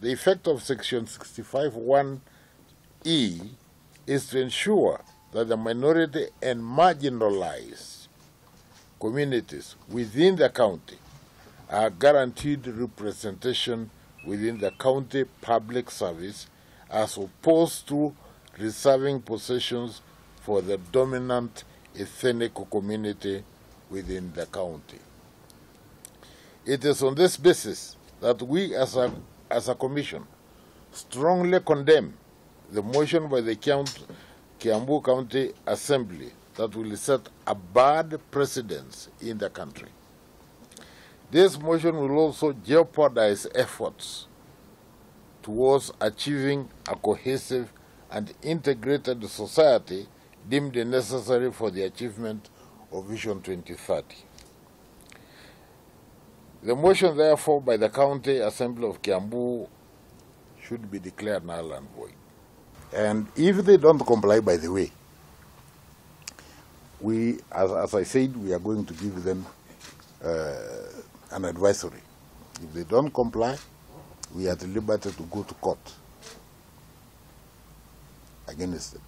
the effect of Section 65(1)(e) is to ensure that the minority and marginalized communities within the county are guaranteed representation within the county public service as opposed to reserving positions for the dominant ethnic community within the county. It is on this basis that we as a commission strongly condemn the motion by the Kiambu County Assembly that will set a bad precedent in the country. This motion will also jeopardize efforts towards achieving a cohesive and integrated society deemed necessary for the achievement of Vision 2030. The motion, therefore, by the County Assembly of Kiambu should be declared null and void. And if they don't comply, by the way, we, as I said, we are going to give them an advisory. If they don't comply, we are at liberty to go to court against them.